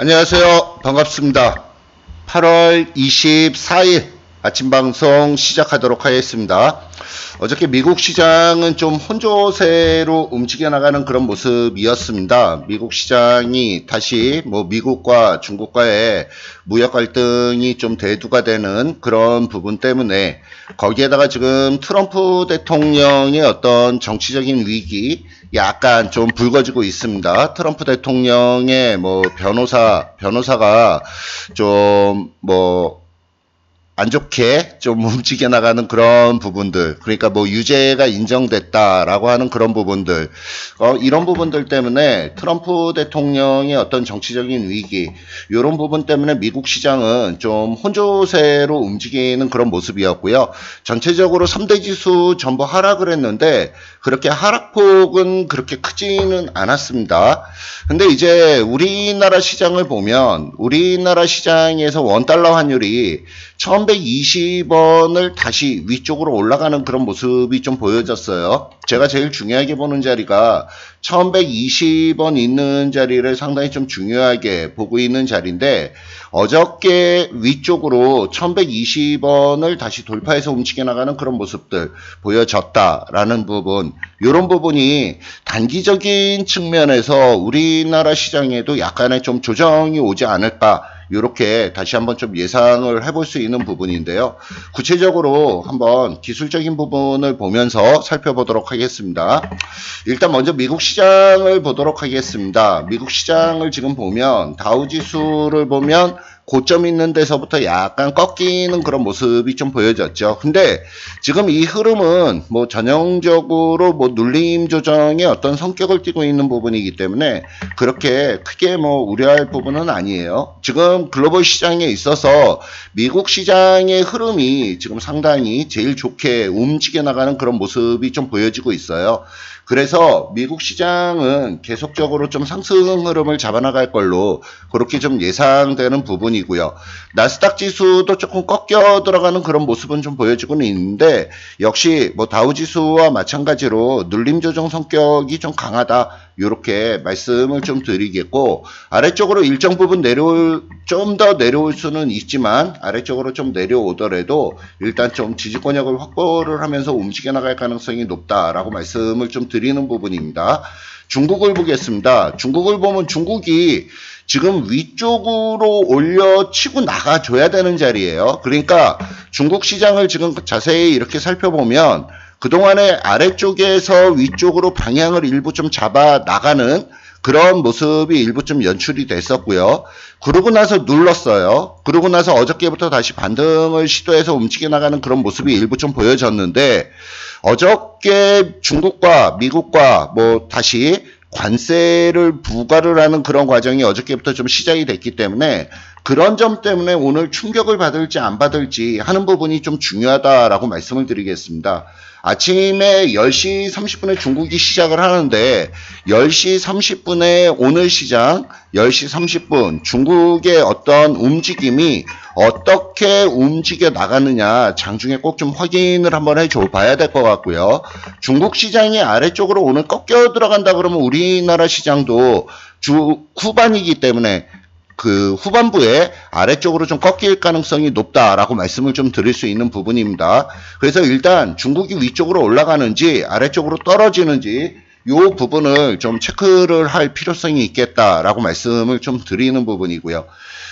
안녕하세요. 반갑습니다. 8월 24일 아침 방송 시작하도록 하겠습니다. 어저께 미국 시장은 좀 혼조세로 움직여 나가는 그런 모습이었습니다. 미국 시장이 다시 미국과 중국과의 무역 갈등이 좀 대두가 되는 그런 부분 때문에, 거기에다가 지금 트럼프 대통령의 어떤 정치적인 위기 약간 좀 불거지고 있습니다. 트럼프 대통령의 변호사가 좀 안 좋게 좀 움직여 나가는 그런 부분들, 그러니까 유죄가 인정됐다라고 하는 그런 부분들, 이런 부분들 때문에 트럼프 대통령의 어떤 정치적인 위기, 이런 부분 때문에 미국 시장은 좀 혼조세로 움직이는 그런 모습이었고요. 전체적으로 3대 지수 전부 하락을 했는데 그렇게 하락폭은 그렇게 크지는 않았습니다. 근데 이제 우리나라 시장을 보면, 우리나라 시장에서 원달러 환율이 1120원을 다시 위쪽으로 올라가는 그런 모습이 좀 보여졌어요. 제가 제일 중요하게 보는 자리가 1120원 있는 자리를 상당히 좀 중요하게 보고 있는 자리인데, 어저께 위쪽으로 1120원을 다시 돌파해서 움직여 나가는 그런 모습들 보여졌다라는 부분, 이런 부분이 단기적인 측면에서 우리나라 시장에도 약간의 좀 조정이 오지 않을까, 이렇게 다시 한번 좀 예상을 해볼 수 있는 부분인데요. 구체적으로 한번 기술적인 부분을 보면서 살펴보도록 하겠습니다. 일단 먼저 미국 시장을 보도록 하겠습니다. 미국 시장을 지금 보면 다우지수를 보면 고점 있는 데서부터 약간 꺾이는 그런 모습이 좀 보여졌죠. 근데 지금 이 흐름은 전형적으로 눌림 조정의 어떤 성격을 띠고 있는 부분이기 때문에 그렇게 크게 우려할 부분은 아니에요. 지금 글로벌 시장에 있어서 미국 시장의 흐름이 지금 상당히 제일 좋게 움직여 나가는 그런 모습이 좀 보여지고 있어요. 그래서 미국 시장은 계속적으로 좀 상승 흐름을 잡아나갈 걸로 그렇게 좀 예상되는 부분이고요. 나스닥 지수도 조금 꺾여 들어가는 그런 모습은 좀 보여지고는 있는데, 역시 다우 지수와 마찬가지로 눌림 조정 성격이 좀 강하다, 이렇게 말씀을 좀 드리겠고, 아래쪽으로 일정 부분 좀 더 내려올 수는 있지만 아래쪽으로 좀 내려오더라도 일단 좀 지지권역을 확보를 하면서 움직여 나갈 가능성이 높다라고 말씀을 좀 드리는 부분입니다. 중국을 보겠습니다. 중국을 보면 중국이 지금 위쪽으로 올려치고 나가줘야 되는 자리예요. 그러니까 중국 시장을 지금 자세히 이렇게 살펴보면 그동안에 아래쪽에서 위쪽으로 방향을 일부 좀 잡아 나가는 그런 모습이 일부 좀 연출이 됐었고요. 그러고 나서 눌렀어요. 그러고 나서 어저께부터 다시 반등을 시도해서 움직여 나가는 그런 모습이 일부 좀 보여졌는데, 어저께 중국과 미국과 다시 관세를 부과를 하는 그런 과정이 어저께부터 좀 시작이 됐기 때문에, 그런 점 때문에 오늘 충격을 받을지 안 받을지 하는 부분이 좀 중요하다라고 말씀을 드리겠습니다. 아침에 10시 30분에 중국이 시작을 하는데 10시 30분에 오늘 시장 10시 30분 중국의 어떤 움직임이 어떻게 움직여 나가느냐 장중에 꼭 좀 확인을 한번 해줘 봐야 될 것 같고요. 중국 시장이 아래쪽으로 오늘 꺾여 들어간다 그러면 우리나라 시장도 주 후반이기 때문에 그 후반부에 아래쪽으로 좀 꺾일 가능성이 높다라고 말씀을 좀 드릴 수 있는 부분입니다. 그래서 일단 중국이 위쪽으로 올라가는지 아래쪽으로 떨어지는지 이 부분을 좀 체크를 할 필요성이 있겠다라고 말씀을 좀 드리는 부분이고요.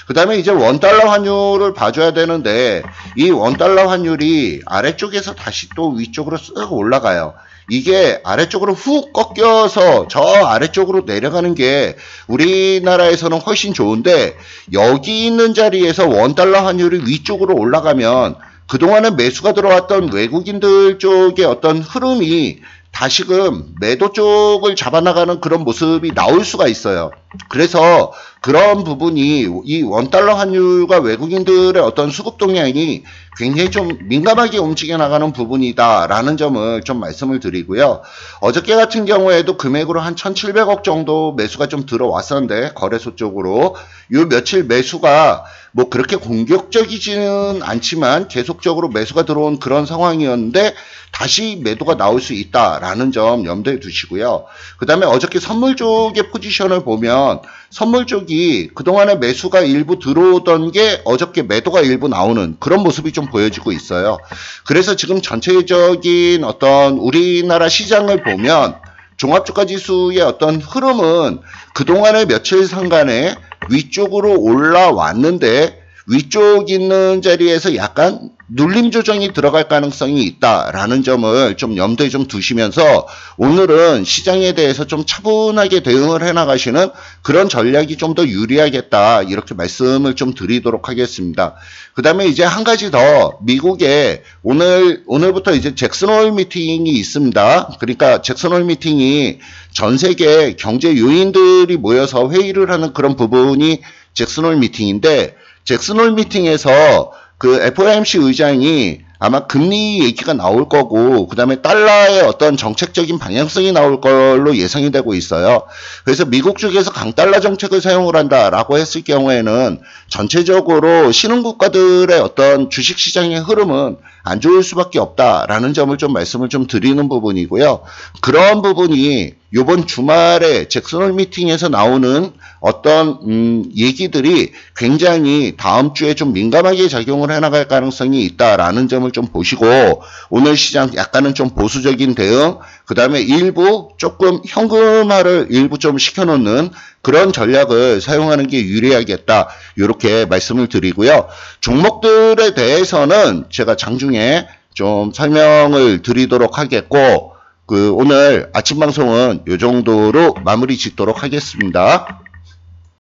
그 다음에 이제 원달러 환율을 봐줘야 되는데, 이 원달러 환율이 아래쪽에서 다시 또 위쪽으로 쓱 올라가요. 이게 아래쪽으로 훅 꺾여서 저 아래쪽으로 내려가는 게 우리나라에서는 훨씬 좋은데, 여기 있는 자리에서 원달러 환율이 위쪽으로 올라가면 그동안에 매수가 들어왔던 외국인들 쪽의 어떤 흐름이 다시금 매도 쪽을 잡아나가는 그런 모습이 나올 수가 있어요. 그래서 그런 부분이 이 원달러 환율과 외국인들의 어떤 수급 동향이 굉장히 좀 민감하게 움직여 나가는 부분이다라는 점을 좀 말씀을 드리고요. 어저께 같은 경우에도 금액으로 한 1,700억 정도 매수가 좀 들어왔었는데, 거래소 쪽으로 요 며칠 매수가 그렇게 공격적이지는 않지만 계속적으로 매수가 들어온 그런 상황이었는데 다시 매도가 나올 수 있다라는 점 염두에 두시고요. 그 다음에 어저께 선물 쪽의 포지션을 보면 선물 쪽이 그동안에 매수가 일부 들어오던 게 어저께 매도가 일부 나오는 그런 모습이 좀 보여지고 있어요. 그래서 지금 전체적인 어떤 우리나라 시장을 보면 종합주가 지수의 어떤 흐름은 그동안의 며칠 상간에 위쪽으로 올라왔는데 위쪽 있는 자리에서 약간 눌림 조정이 들어갈 가능성이 있다라는 점을 좀 염두에 좀 두시면서 오늘은 시장에 대해서 좀 차분하게 대응을 해 나가시는 그런 전략이 좀 더 유리하겠다 이렇게 말씀을 좀 드리도록 하겠습니다. 그 다음에 이제 한 가지 더 미국에 오늘부터 이제 잭슨홀 미팅이 있습니다. 그러니까 잭슨홀 미팅이 전 세계 경제 요인들이 모여서 회의를 하는 그런 부분이 잭슨홀 미팅인데 잭슨홀 미팅에서 그 FOMC 의장이 아마 금리 얘기가 나올 거고 그 다음에 달러의 어떤 정책적인 방향성이 나올 걸로 예상이 되고 있어요. 그래서 미국 쪽에서 강달러 정책을 사용을 한다라고 했을 경우에는 전체적으로 신흥국가들의 어떤 주식시장의 흐름은 안 좋을 수밖에 없다라는 점을 좀 말씀을 좀 드리는 부분이고요. 그런 부분이 이번 주말에 잭슨홀 미팅에서 나오는 어떤 얘기들이 굉장히 다음 주에 좀 민감하게 작용을 해나갈 가능성이 있다라는 점을 좀 보시고 오늘 시장 약간은 좀 보수적인 대응 그 다음에 일부 조금 현금화를 일부 좀 시켜놓는 그런 전략을 사용하는 게 유리하겠다 이렇게 말씀을 드리고요. 종목들에 대해서는 제가 장중에 좀 설명을 드리도록 하겠고 오늘 아침 방송은 이 정도로 마무리 짓도록 하겠습니다.